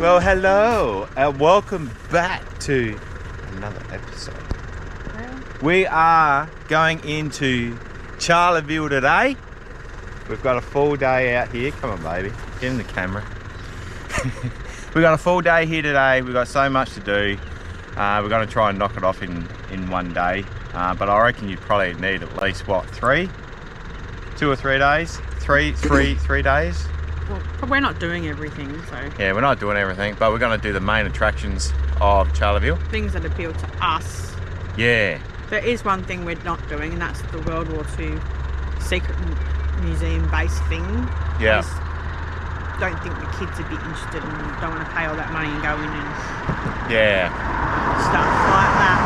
Well, hello and welcome back to another episode. We are going into Charleville today. We've got a full day out here. Come on, baby, get in the camera. We've got a full day here today. We've got so much to do. We're going to try and knock it off in one day. But I reckon you'd probably need at least, what, 2 or 3 days? Three days? Well, we're not doing everything, so... Yeah, we're not doing everything, but we're going to do the main attractions of Charleville. Things that appeal to us. Yeah. There is one thing we're not doing, and that's the World War II secret museum-based thing. Yeah. I don't think the kids would be interested and don't want to pay all that money and go in and... Yeah. Stuff like that.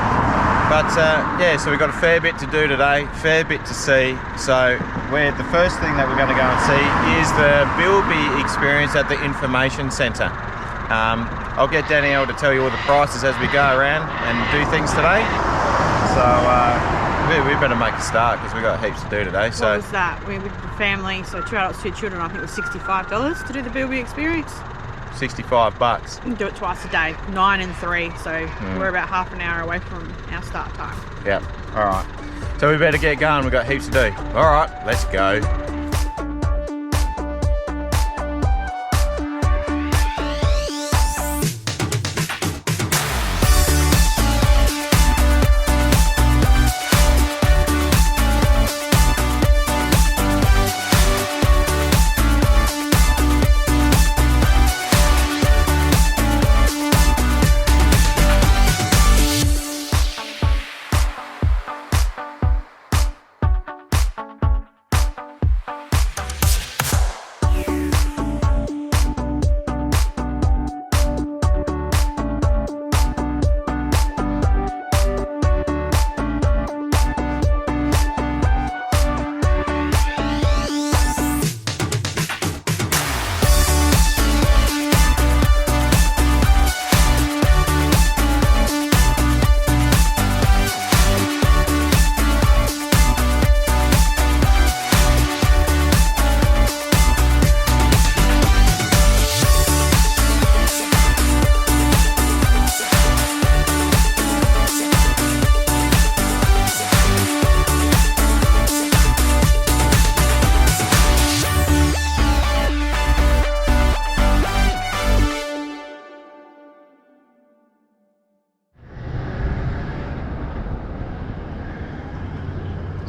But yeah, so we've got a fair bit to do today, fair bit to see. So the first thing that we're going to go and see is the Bilby experience at the Information Centre. I'll get Danielle to tell you all the prices as we go around and do things today. So we better make a start because we've got heaps to do today. So what was that? We with the family, so 2 adults, 2 children, I think it was $65 to do the Bilby experience. $65. You can do it twice a day, 9 and 3, so we're about half an hour away from our start time. Yep, alright. So we better get going, we've got heaps to do. Alright, let's go.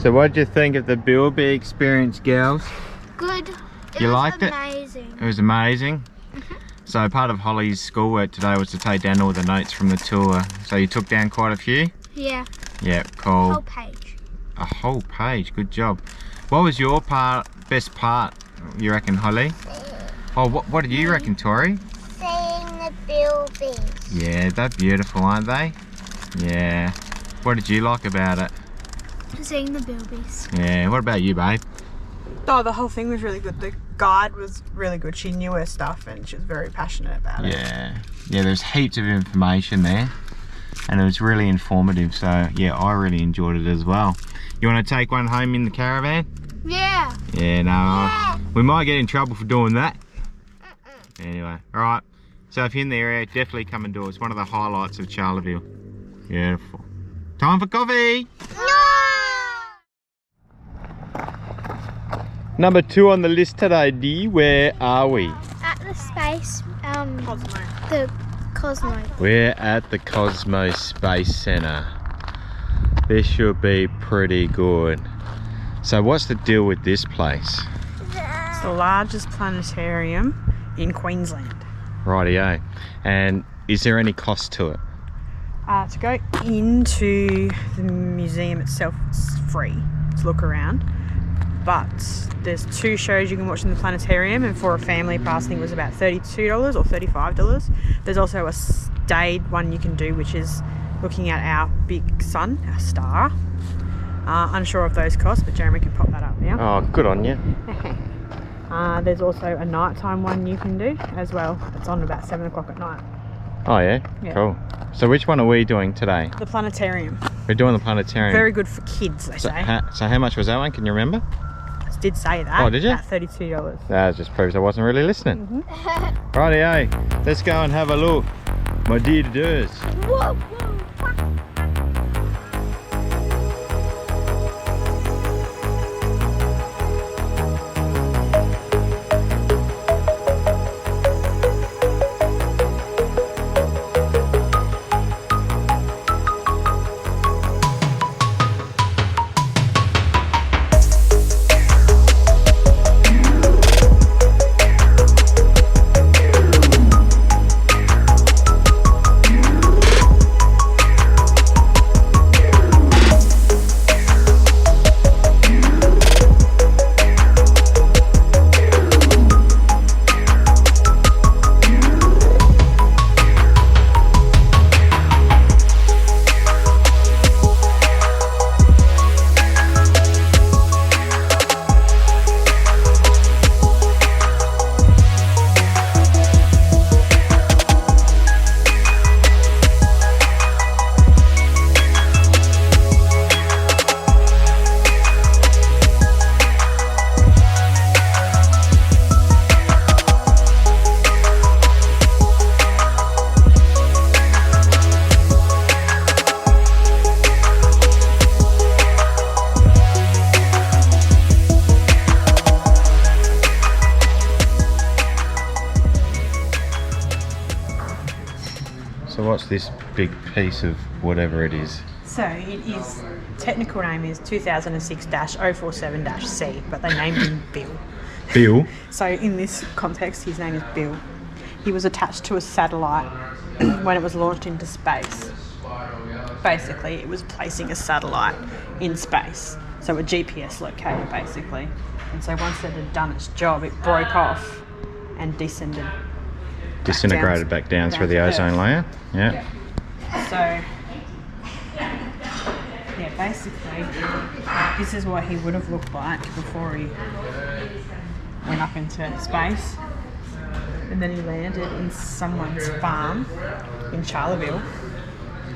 So what did you think of the Bilby experience, girls? Good. You liked it? Amazing. It was amazing. So part of Holly's schoolwork today was to take down all the notes from the tour. So you took down quite a few? Yeah. Yeah, cool. Whole page. A whole page, good job. What was your best part, you reckon, Holly? Oh, what did you reckon, Tori? Seeing the Bilbies. Yeah, they're beautiful, aren't they? Yeah. What did you like about it? Seeing the Bilbies. Yeah, what about you, babe? Oh, the whole thing was really good. The guide was really good. She knew her stuff and she was very passionate about it. Yeah, there's heaps of information there and it was really informative, so yeah, I really enjoyed it as well. You want to take one home in the caravan? Yeah. Yeah, no, Yeah. we might get in trouble for doing that. Anyway, alright, so if you're in the area, definitely come and do it. It's one of the highlights of Charleville. Beautiful. Time for coffee! No! Number 2 on the list today, Dee, where are we? At the space, Cosmo. the Cosmo. We're at the Cosmo Space Centre. This should be pretty good. So what's the deal with this place? It's the largest planetarium in Queensland. Rightio. And is there any cost to it? To go into the museum itself, it's free to look around. But there's 2 shows you can watch in the planetarium, and for a family pass, I think it was about $32 or $35. There's also a stayed one you can do, which is looking at our big sun, our star. Unsure of those costs, but Jeremy can pop that up now. Oh, good on you. There's also a nighttime one you can do as well. It's on about 7 o'clock at night. Oh yeah? Yeah. Cool. So which one are we doing today? The planetarium. We're doing the planetarium. Very good for kids, they say. So how much was that one? Can you remember? It's did say that. Oh, did you? At $32. That just proves I wasn't really listening. Rightio, let's go and have a look. My dear doers. Whoa, whoa. So what's this big piece of whatever it is? So it is, technical name is 2006-047-C, but they named him Bill. Bill? So in this context, his name is Bill. He was attached to a satellite when it was launched into space. Basically, it was placing a satellite in space, so a GPS locator basically. And so once it had done its job, it broke off and Disintegrated back down through the to ozone Earth. layer? Yeah. So, yeah, basically, this is what he would have looked like before he went up into space. And then he landed in someone's farm in Charleville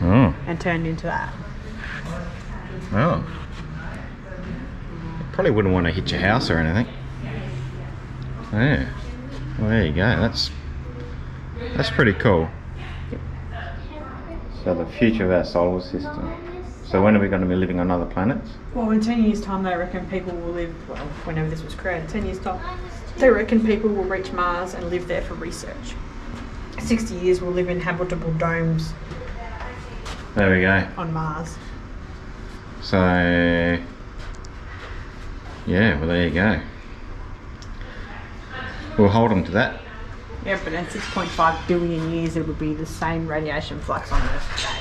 Oh. and turned into that. Oh. You probably wouldn't want to hit your house or anything. Yeah. Well, there you go. That's pretty cool. So the future of our solar system. So when are we going to be living on other planets? Well, in 10 years' time, they reckon people will live, well, whenever this was created, 10 years' time, they reckon people will reach Mars and live there for research. 60 years, we'll live in habitable domes There we go. on Mars. So, yeah, well, there you go. We'll hold them to that. Yeah, but in 6.5 billion years, it would be the same radiation flux on Earth today.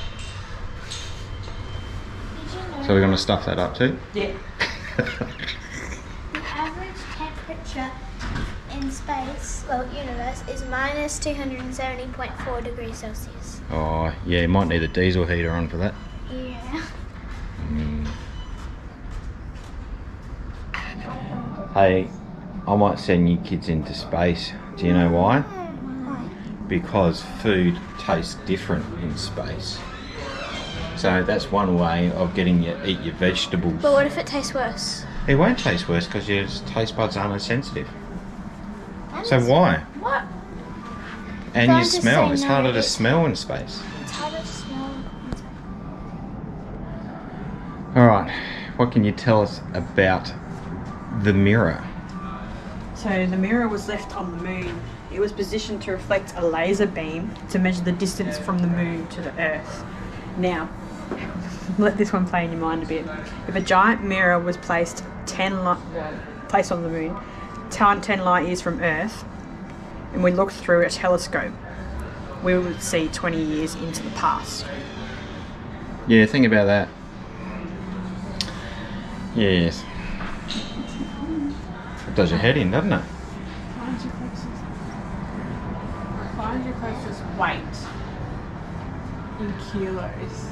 So we're going to stuff that up too? Yeah. The average temperature in space, well, universe, is minus 270.4 degrees Celsius. Oh, yeah, might need a diesel heater on for that. Yeah. Hey, I might send you kids into space. Do you know why? Because food tastes different in space. So that's one way of getting you to eat your vegetables. But what if it tastes worse? It won't taste worse because your taste buds aren't as sensitive. So why? What? And So you I'm just smell. saying It's no, harder to it's- smell in space. It's harder to smell. Alright, what can you tell us about the mirror? So the mirror was left on the moon. It was positioned to reflect a laser beam to measure the distance from the moon to the Earth. Now, let this one play in your mind a bit. If a giant mirror was placed placed on the moon, 10 light years from Earth, and we looked through a telescope, we would see 20 years into the past. Yeah, think about that. Yes. It does your head in, doesn't it? Find your closest weight in kilos.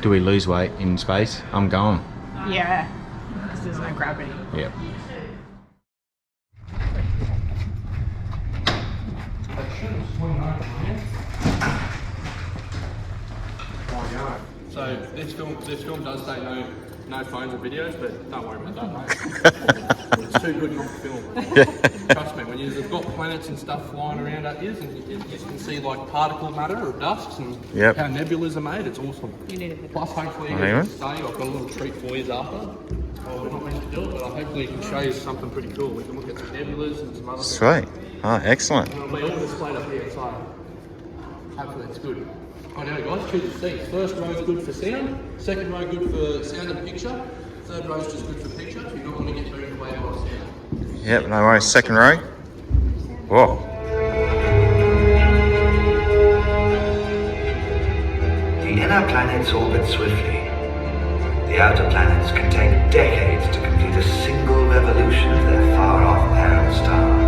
Do we lose weight in space? I'm going. Yeah, because there's no gravity. Yep. So this film does take note No phones or videos, but don't worry about that, mate. It's too good not to film. Trust me, when you've got planets and stuff flying around at you, and you can see like particle matter or dust and how nebulas are made, it's awesome. You need it. Plus, hopefully, you can stay. I've got a little treat for you after. Oh, we're not meant to do it, but hopefully, I can show you something pretty cool. We can look at some nebulas and some other Sweet. Oh, excellent. things. And it'll be all displayed up here, so hopefully, it's good. Anyway, guys, choose your seats. First row is good for sound. Second row good for sound and picture. Third row is just good for picture. So you don't want to get carried away by sound. Yep, no worries. Second row. Whoa. The inner planets orbit swiftly. The outer planets can take decades to complete a single revolution of their far-off parent star.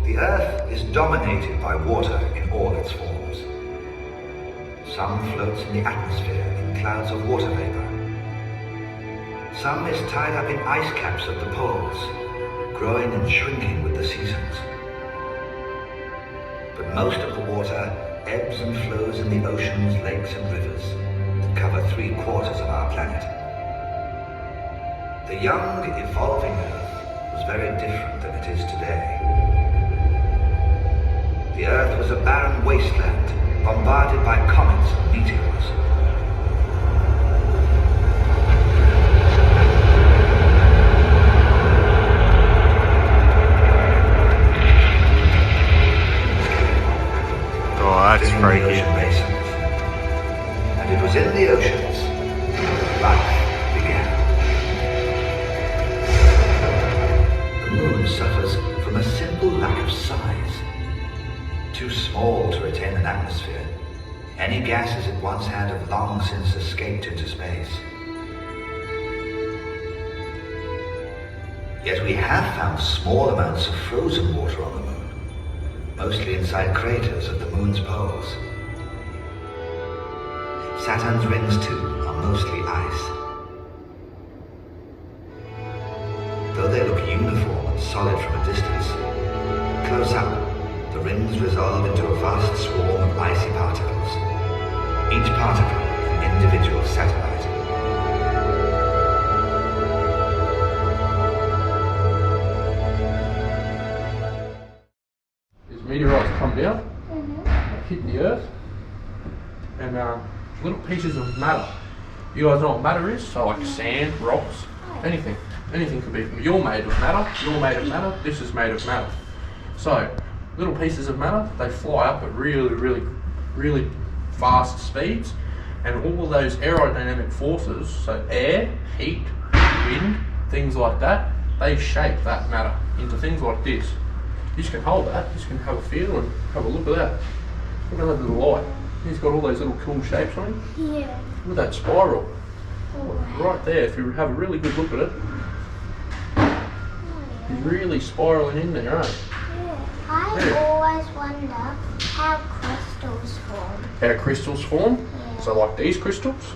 The Earth is dominated by water in all its forms. Some floats in the atmosphere in clouds of water vapor. Some is tied up in ice caps at the poles, growing and shrinking with the seasons. But most of the water ebbs and flows in the oceans, lakes and rivers that cover 3/4 of our planet. The young, evolving Earth was very different than it is today. The Earth was a barren wasteland, bombarded by comets and meteors. Oh, that's In the freaky. ocean basins. And it was in the oceans life began. The moon suffers from a simple lack of size. Too small to retain an atmosphere, any gases it once had have long since escaped into space. Yet we have found small amounts of frozen water on the moon, mostly inside craters at the moon's poles. Saturn's rings, too, are mostly ice. Though they look uniform and solid from a distance, close up, the rings resolve into a vast swarm of icy particles, each particle an individual satellite. These meteorites come down, hit the Earth, and little pieces of matter. You guys know what matter is? So like sand, rocks, anything. Anything could be. You're made of matter, you're made of matter, this is made of matter. So, little pieces of matter, they fly up at really fast speeds, and all of those aerodynamic forces, so air, heat, wind, things like that, they shape that matter into things like this. You just can hold that, just can have a feel and have a look at that. Look at that little light. He's got all those little cool shapes on him. Yeah. Look at that spiral. Oh, Right there, if you have a really good look at it, he's really spiraling in there, aren't he? I Yeah. always wonder how crystals form. How crystals form. Yeah. So like these crystals.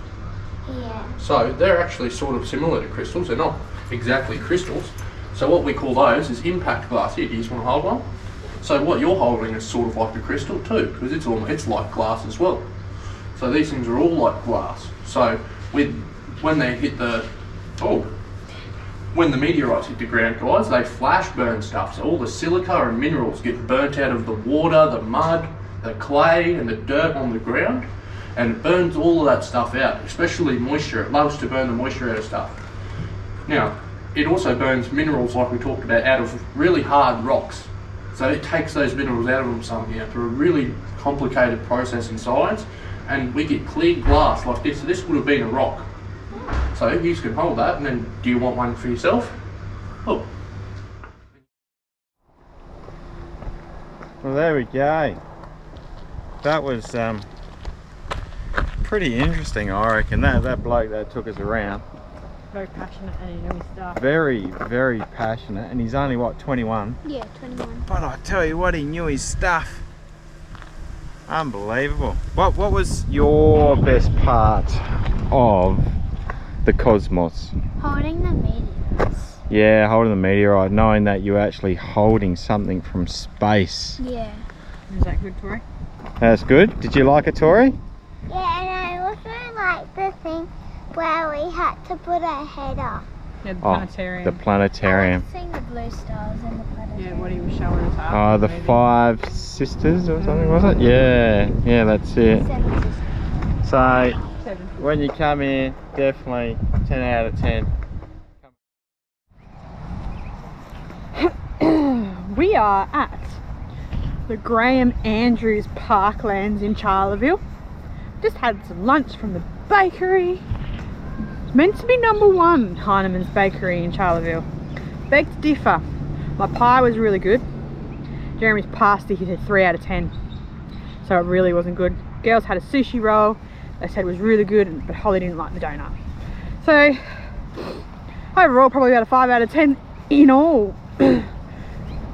Yeah. So they're actually sort of similar to crystals. They're not exactly crystals. So what we call those is impact glass. Here, do you just want to hold one? So what you're holding is sort of like a crystal too, because it's like glass as well. So these things are all like glass. So when they hit when the meteorites hit the ground, guys, they flash burn stuff. So all the silica and minerals get burnt out of the water, the mud, the clay and the dirt on the ground, and it burns all of that stuff out, especially moisture. It loves to burn the moisture out of stuff. Now, it also burns minerals like we talked about out of really hard rocks. So it takes those minerals out of them somehow through a really complicated process in science, and we get clear glass like this. So this would have been a rock. So you can hold that, and then do you want one for yourself? Oh. Well, there we go. That was pretty interesting, I reckon. That bloke that took us around. Very passionate and he knew his stuff. Very, very passionate, and he's only what, 21? Yeah, 21. But I tell you what, he knew his stuff. Unbelievable. What was your best part of the cosmos? Holding the meteors. Yeah, holding the meteorite, knowing that you're actually holding something from space. Yeah. Is that good, Tori? That's good. Did you like it, Tori? Yeah, and I also like thing where we had to put our head up. Yeah, the Oh, planetarium. the planetarium. I've seen the blue stars in the planetarium. Yeah, what he was showing us after. Oh, the movie. 5 sisters or something, was it? Yeah, yeah, that's it. 7 sisters. So, 7. when you come here, definitely 10 out of 10. We are at the Graham Andrews Parklands in Charleville. Just had some lunch from the bakery. It's meant to be #1 Heineman's Bakery in Charleville. Beg to differ. My pie was really good. Jeremy's pasta, he said 3 out of 10. So it really wasn't good. Girls had a sushi roll. They said it was really good, but Holly didn't like the donut. So overall, probably about a 5 out of 10 in all.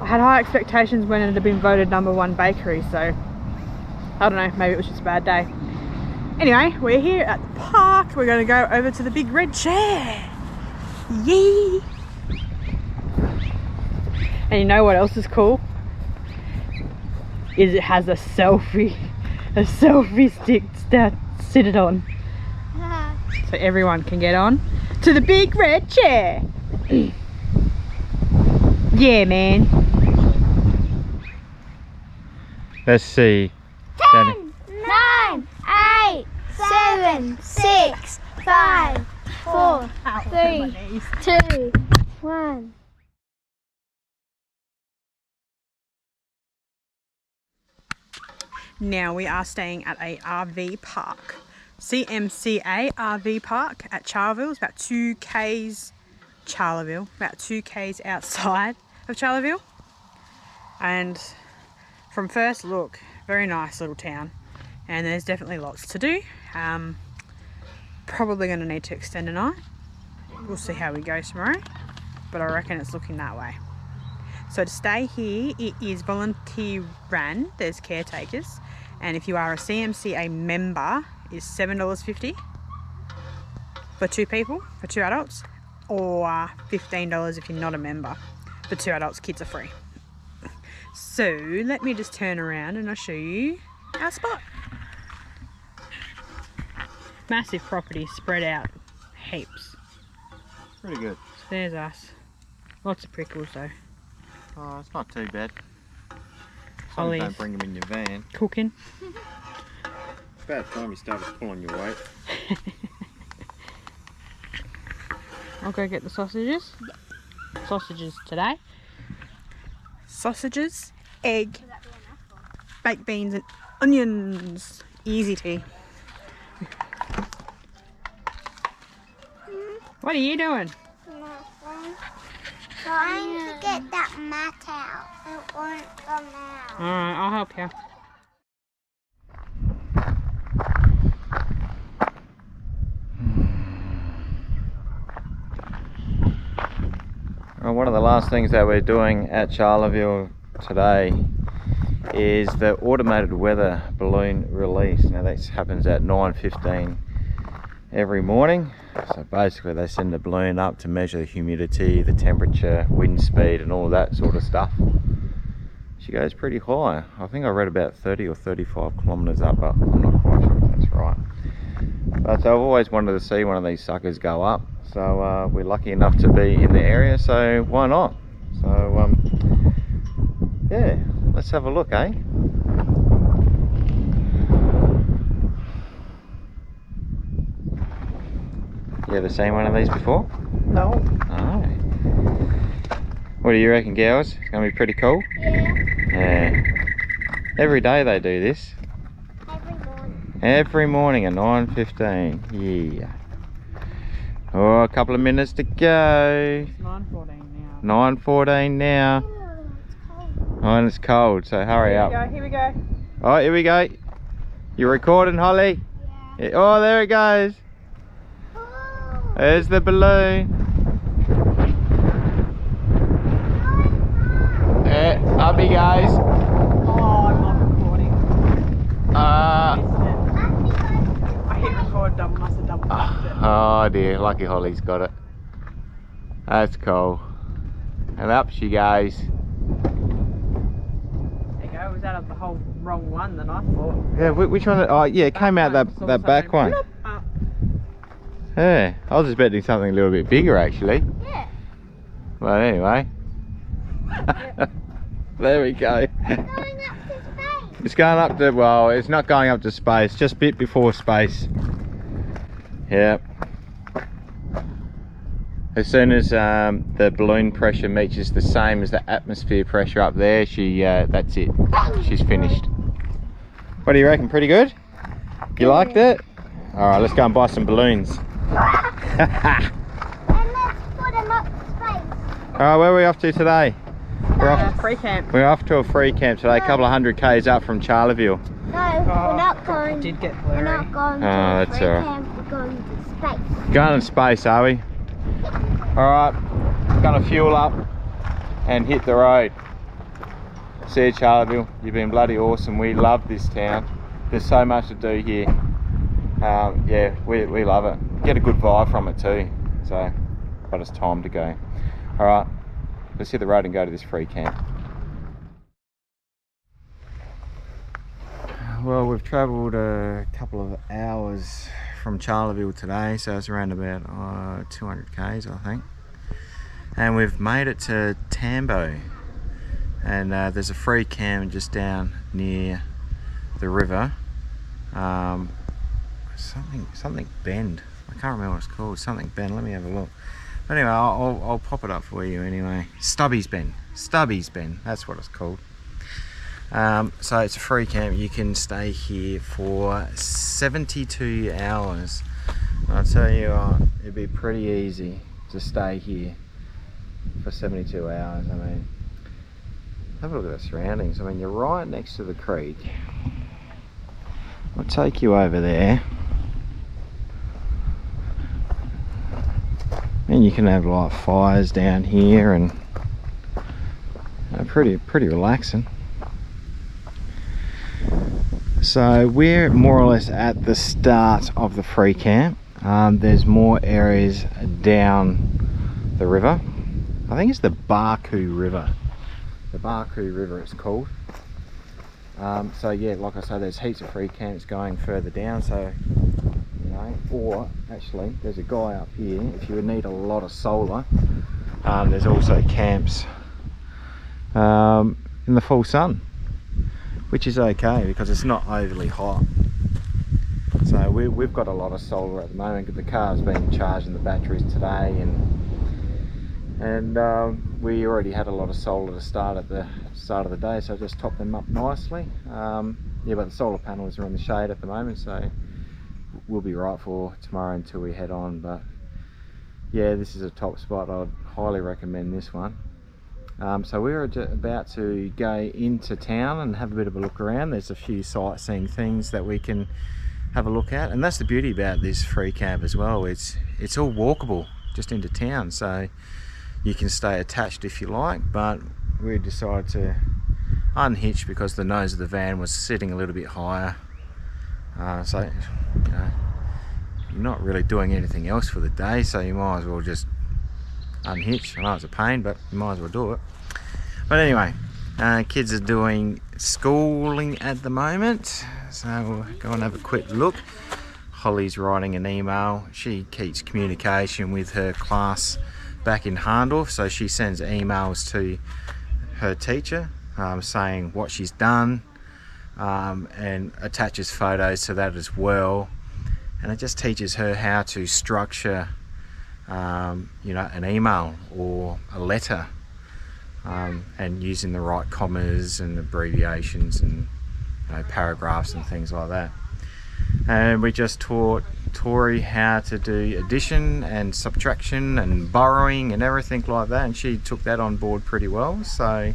I had high expectations when it had been voted #1 bakery, so I don't know, maybe it was just a bad day. Anyway, we're here at the park. We're going to go over to the big red chair. Yay! And you know what else is cool? Is it has a selfie stick to sit it on. So everyone can get on to the big red chair. Yeah, man. Let's see. 10, 9, 8, 7, 6, 5, 4, 3, 2, 1. Now we are staying at a RV park. CMCA RV park at Charleville. It's about 2 k's Charleville, about 2 k's outside of Charleville. And from first look, very nice little town. And there's definitely lots to do. Probably going to need to extend a night. We'll see how we go tomorrow, but I reckon it's looking that way. So to stay here, it is volunteer run. There's caretakers, and if you are a CMCA member, it's $7.50 for 2 people, for 2 adults, or $15 if you're not a member. For 2 adults, kids are free. So let me just turn around and I'll show you our spot. Massive property spread out heaps. Pretty good. So there's us. Lots of prickles though. Oh, it's not too bad. Holly's Don't bring them in your van. cooking. It's about time you started pulling your weight. I'll go get the sausages. Sausages today. Sausages, egg, baked beans and onions. Easy tea. What are you doing? Trying to get that mat out. It won't come out. Alright, I'll help you. Well, one of the last things that we're doing at Charleville today is the automated weather balloon release. Now this happens at 9:15 every morning. So basically they send the balloon up to measure the humidity, the temperature, wind speed and all that sort of stuff. She goes pretty high. I think I read about 30 or 35 kilometers up, but I'm not quite sure if that's right. But I've always wanted to see one of these suckers go up. So we're lucky enough to be in the area, so why not? So yeah, let's have a look, eh? You ever seen one of these before? No. Oh. What do you reckon, girls? It's gonna be pretty cool? Yeah. Yeah. Every day they do this. Every morning. Every morning at 9:15. Yeah. Oh, a couple of minutes to go. It's 9:14 now. 9:14 now. Oh, it's cold. Oh, and it's cold, so hurry up. Here we go. Oh, here we go. You recording, Holly? Yeah. Oh, there it goes. Oh. There's the balloon. Up he goes. Oh, I'm not recording. I hit record double, must have double tapped it. Oh dear, lucky Holly's got it. That's cool. And up she goes. There you go. Was that the whole wrong one than I thought? Yeah, which one? Oh yeah, it came out that back one. Up. Yeah, I was expecting something a little bit bigger actually. Yeah. Well, anyway. There we go. Going up to space. It's going up to, well, it's not going up to space, just a bit before space. Yep. As soon as the balloon pressure reaches the same as the atmosphere pressure up there, that's it. She's finished. What do you reckon? Pretty good? You liked it? Alright, let's go and buy some balloons. And let's put them up to space. Alright, where are we off to today? Free camp. We're off to a free camp today, a couple of 100 k's up from Charleville. No, we're not going. Did get We're blurry. not going Oh, to that's free all right. camp. We're going to space. Going in space, are we? Alright, gonna fuel up and hit the road. See you, Charleville. You've been bloody awesome. We love this town. There's so much to do here. Yeah, we love it. Get a good vibe from it too. So, but it's time to go. Alright, let's hit the road and go to this free camp. Well, we've travelled a couple of hours from Charleville today, so it's around about 200 k's I think, and we've made it to Tambo, and there's a free camp just down near the river. Something Bend, I can't remember what it's called. Something Bend, let me have a look. But anyway, I'll pop it up for you anyway. Stubby's Bend, that's what it's called. So it's a free camp. You can stay here for 72 hours. I'll tell you what, it'd be pretty easy to stay here for 72 hours. I mean, have a look at the surroundings. I mean, you're right next to the creek. I'll take you over there. And you can have like fires down here, and pretty relaxing. So we're more or less at the start of the free camp. There's more areas down the river. I think it's the Barcoo River. The Barcoo River it's called. So yeah, like I said, there's heaps of free camps going further down. So, you know, or actually there's a guy up here, if you would need a lot of solar, there's also camps in the full sun, which is okay because it's not overly hot. So we've got a lot of solar at the moment. The car's been charging the batteries today, and we already had a lot of solar to start at the start of the day, so I just topped them up nicely. Yeah, but the solar panels are in the shade at the moment, so we'll be right for tomorrow until we head on. But yeah, this is a top spot. I'd highly recommend this one. So we're about to go into town and have a bit of a look around. There's a few sightseeing things that we can have a look at, and that's the beauty about this free camp as well. It's all walkable just into town, so you can stay attached if you like, but we decided to unhitch because the nose of the van was sitting a little bit higher. So you know, you're not really doing anything else for the day, so you might as well just unhitch. I know it's a pain, but you might as well do it. But anyway, kids are doing schooling at the moment, so we'll go and have a quick look. Holly's writing an email. She keeps communication with her class back in Harndorf, so she sends emails to her teacher saying what she's done, and attaches photos to that as well, and it just teaches her how to structure you know, an email or a letter, and using the right commas and abbreviations and, you know, paragraphs and things like that. And we just taught Tori how to do addition and subtraction and borrowing and everything like that, and she took that on board pretty well. So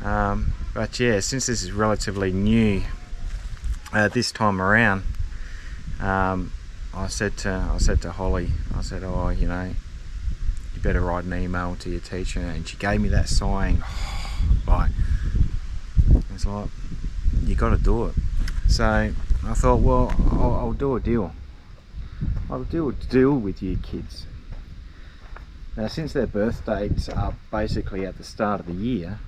but yeah, since this is relatively new this time around, I said to Holly, I said, oh, you know, you better write an email to your teacher, and she gave me that sign. Like, it's like, you got to do it. So I thought, well, I'll do a deal. I'll do a deal with you kids. Now, since their birth dates are basically at the start of the year,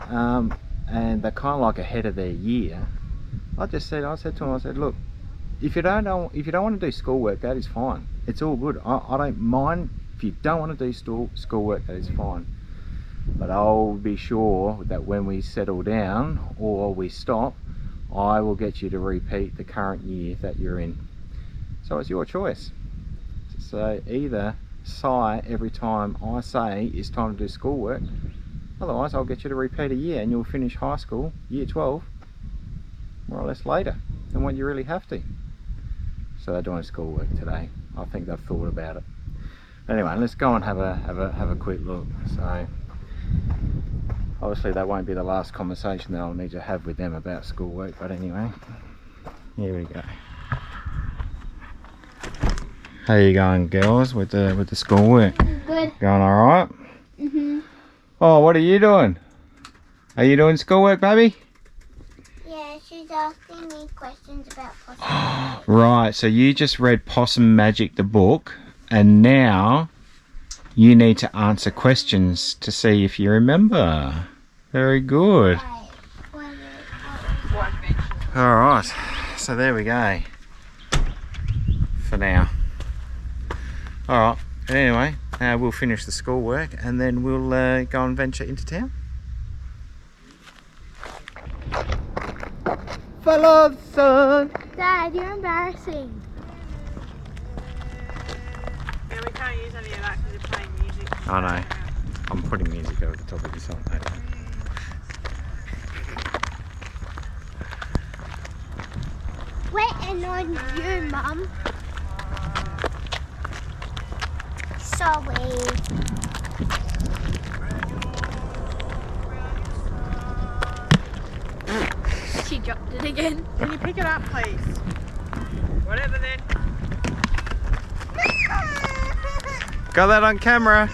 and they're kind of like ahead of their year, I said to them, I said, look, if you don't want to do schoolwork, that is fine. It's all good. I don't mind if you don't want to do schoolwork. That is fine. But I'll be sure that when we settle down or we stop, I will get you to repeat the current year that you're in. So it's your choice. So either sigh every time I say it's time to do schoolwork, otherwise I'll get you to repeat a year and you'll finish high school, year 12, more or less later than what you really have to. So they're doing schoolwork today. I think they've thought about it. Anyway, let's go and have a quick look. So obviously that won't be the last conversation that I'll need to have with them about schoolwork, but anyway, here we go. How you going, girls, with the schoolwork? Good. Going all right? Mhm. Oh, what are you doing? Are you doing schoolwork, baby? Yeah, she's asking me questions about possum. Right, so you just read Possum Magic, the book, and now you need to answer questions to see if you remember. Very good. All right, so there we go for now. All right, anyway, we'll finish the schoolwork and then we'll go and venture into town. Follow the sun. Dad, you're embarrassing. Yeah, we can't use any of that because you're playing music. I know. I'm putting music over the top of this song. Waiting on you, Mum. Sorry. She dropped it again. Can you pick it up, please? Whatever then. Got that on camera.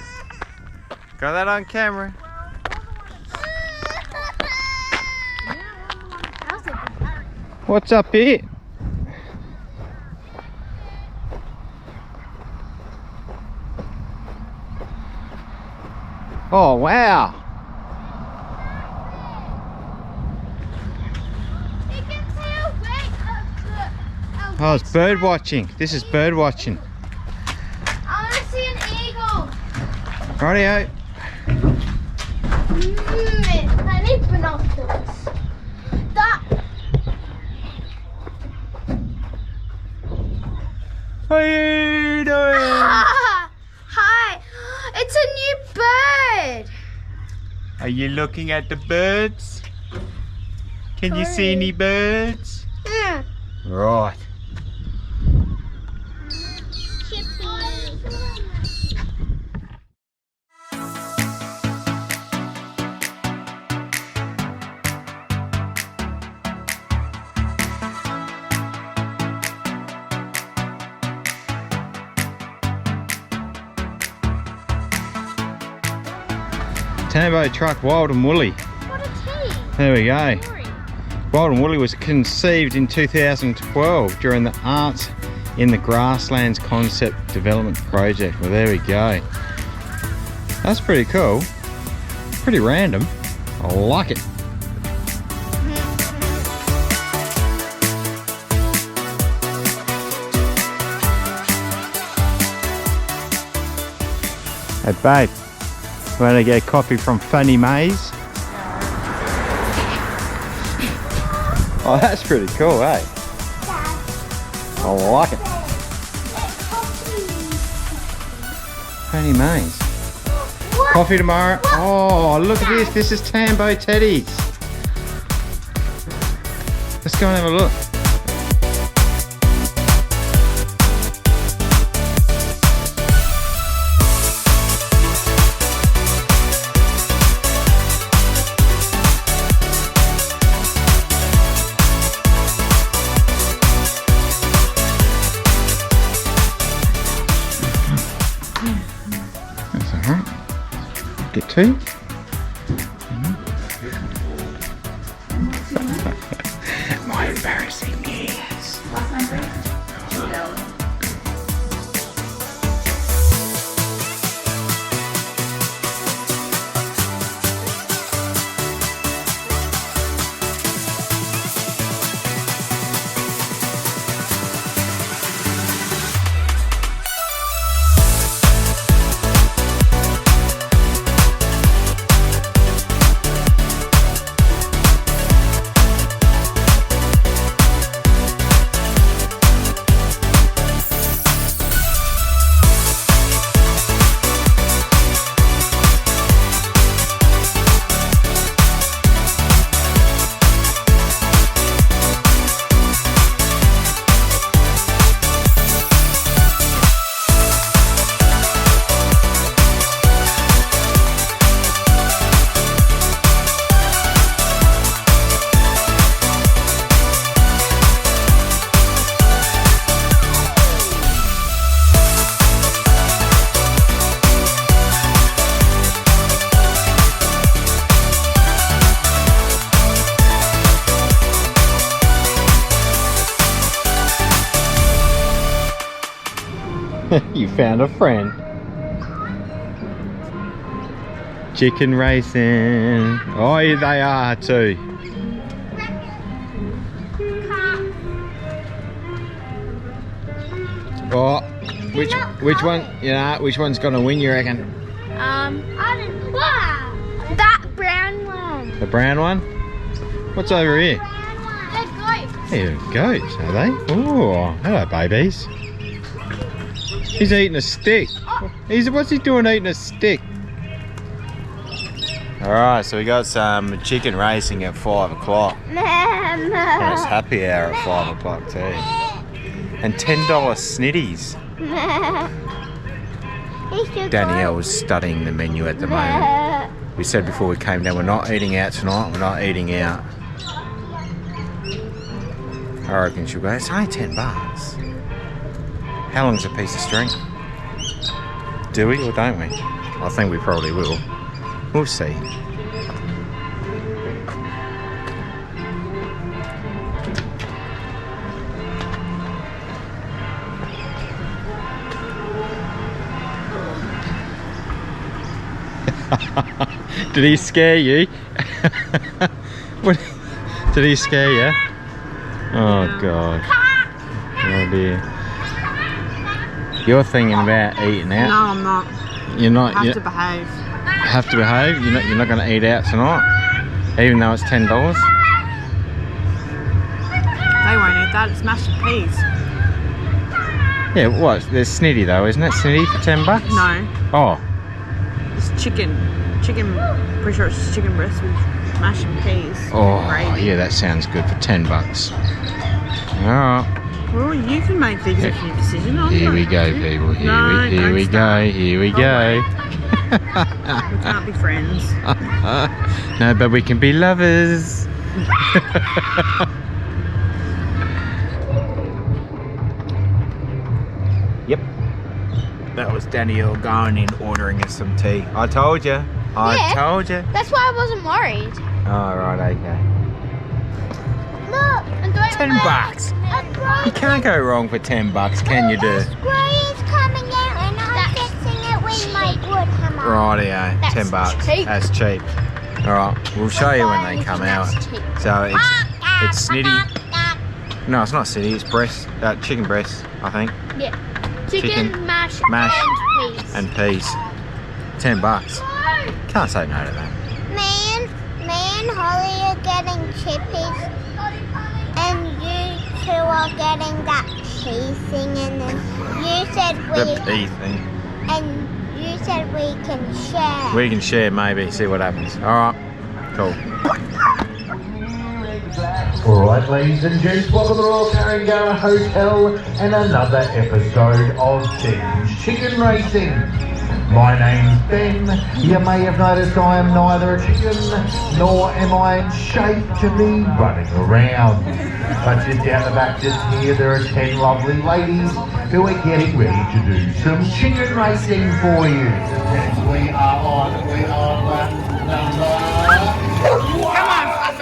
Got that on camera. What's up here? Oh wow! You can see a wing. Oh, it's bird watching. This is bird watching. I want to see an eagle. Rightio. I need binoculars. That. What are you doing? Hi. It's a new bird. Are you looking at the birds? Can you see any birds? Yeah. Right. Tambo truck, Wild and Woolly. What a tea. There we go. Wild and Woolly was conceived in 2012 during the Arts in the Grasslands Concept Development Project. Well, there we go. That's pretty cool. Pretty random. I like it. Hey, babe. Want to get a coffee from Funny Maze? Oh, that's pretty cool, eh? I like it. Funny Maze. Coffee tomorrow. Oh, look at this. This is Tambo Teddies. Let's go and have a look. Get two. My embarrassing years. You found a friend. Chicken racing. Oh, yeah, they are too. Oh, which one? Which one's gonna win? You reckon? That brown one. The brown one. What's over here? They're goats. Here, goats, are they? Oh, hello, babies. He's eating a stick. What's he doing eating a stick? Alright, so we got some chicken racing at 5 o'clock. And it's happy hour at 5 o'clock too. And $10 snitties. Danielle was studying the menu at the moment. We said before we came down, we're not eating out tonight, we're not eating out. I reckon she'll go, it's only $10. How long's a piece of string? Do we or don't we? I think we probably will. We'll see. Did he scare you? What? Did he scare you? Oh God. Oh dear. You're thinking about eating out? No, I'm not. You're not. I have to behave. Have to behave. You're not going to eat out tonight, even though it's $10. They won't eat that. It's mashed peas. Yeah. What? There's snitty though, isn't it? Snitty for $10? No. Oh. It's chicken. Pretty sure it's chicken breast with mashed peas. Oh. Gravy. Yeah, that sounds good for $10. All right. Well, you can make the executive decision. Here we go, people. Here we go. Here we go. We can't be friends. No, but we can be lovers. Yep. That was Danielle going in ordering us some tea. I told you. I told you. That's why I wasn't worried. Oh, right, okay. Look. And $10. You can't go wrong for $10, can you, do? Squirrel's coming out and I'm fixing it with my wood hammer. Rightio, $10. cheap. That's cheap. All right, we'll show you when they come out. So it's snitty. No, it's not snitty. It's breast, chicken breast, I think, Yeah. Chicken, mash, and peas. $10. Can't say no to that. Me and Holly are getting chippies, and you two are getting that pea thing, and then you said The pea thing. and you said we can share. We can share, maybe. See what happens. All right, cool. Alright, ladies and gents, welcome to the Royal Tarrangara Hotel and another episode of Ben's Chicken Racing. My name's Ben. You may have noticed I am neither a chicken nor am I in shape to be running around. But just down the back just here there are 10 lovely ladies who are getting ready to do some chicken racing for you. And we are on lap number...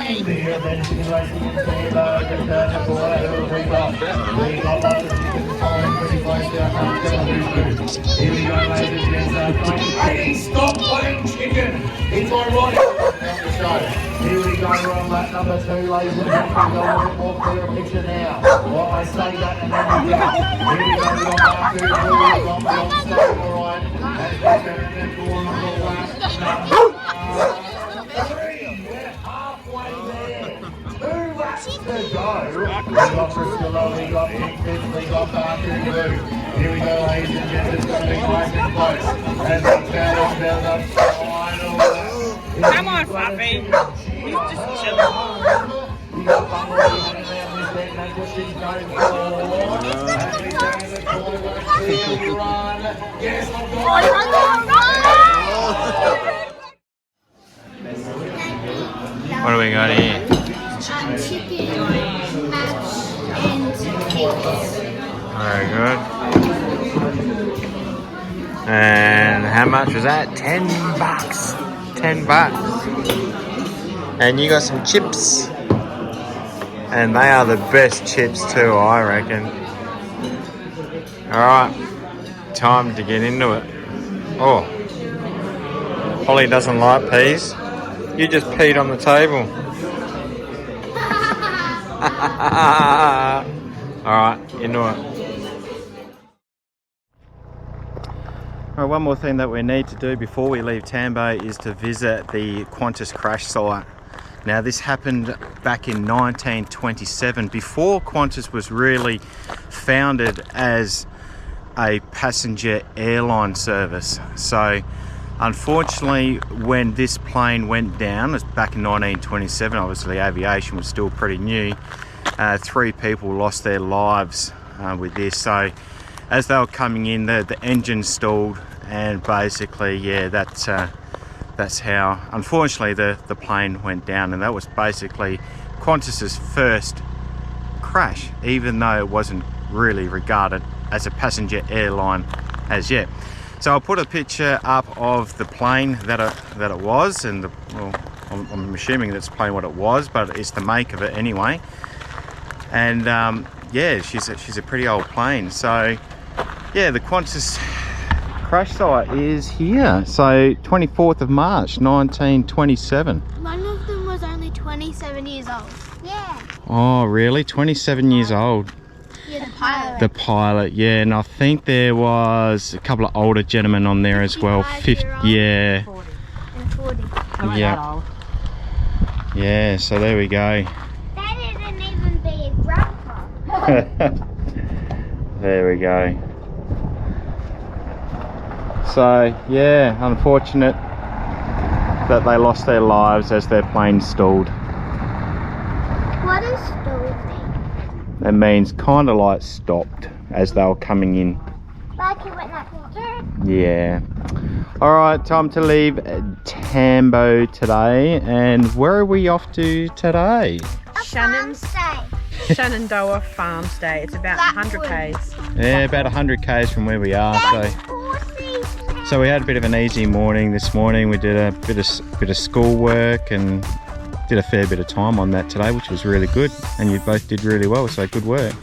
There, then chicken racing in Tambo, return to quarter, who have we got? We got lots of chickens following pretty close down, can't tell who's who. Here we go, ladies and gentlemen. Ladies, stop playing chicken! It's my right out the show. Here we go, we're on lap number 2, ladies and gentlemen. We've got a little bit more clear picture now. Well, I say that and then we go. Here we go, we've got lap 2, we've got start, alright. And we're going to go on the lap number 3. We're halfway there. 2 laps to go. We got Priscilla, we got Pinkfist, we got Barker and Blue. Here we go, ladies and gentlemen, it's going to be nice and close. As we turn off down the final lap. Come on, Fluffy. He's just chilling. We got Bumblebee running around this bend, that's what she's going for. As we turn the corner, we're clear run. Yes, I've got What do we got here? Chicken, mash, and peas. Very good. And how much was that? $10. $10. And you got some chips. And they are the best chips too, I reckon. Alright. time to get into it. Oh, Holly doesn't like peas. You just peed on the table. Alright, into it. Alright, one more thing that we need to do before we leave Tambo is to visit the Qantas crash site. Now this happened back in 1927, before Qantas was really founded as a passenger airline service. So unfortunately, when this plane went down, it was back in 1927, obviously aviation was still pretty new, 3 people lost their lives with this. So as they were coming in, the engine stalled, and basically, yeah, that's how, unfortunately, the plane went down. And that was basically Qantas's first crash, even though it wasn't really regarded as a passenger airline as yet. So I'll put a picture up of the plane that it was, and well, I'm assuming that's plane what it was, but it's the make of it anyway. And yeah, she's a pretty old plane. So yeah, the Qantas crash site is here. So 24th of March 1927. One of them was only 27 years old. Yeah. Oh really? 27 years old. Yeah, the pilot. The pilot, yeah, and I think there was a couple of older gentlemen on there as well. 55-year-old. Yeah. 40. And 40. I went Yeah. that old. Yeah, so there we go. That isn't even be a grandpa. There we go. So yeah, unfortunate that they lost their lives as their plane stalled. What does stalled mean? That means kind of like stopped as they were coming in. Like it went like dirt. Yeah. All right, time to leave Tambo today. And where are we off to today? Shannon's Shenandoah Farm Stay. It's about 100 k's. Yeah, about 100 k's from where we are. So we had a bit of an easy morning this morning. We did a bit of schoolwork and did a fair bit of time on that today, which was really good. And you both did really well, so good work.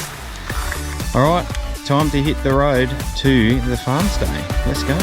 All right, time to hit the road to the farm stay. Let's go.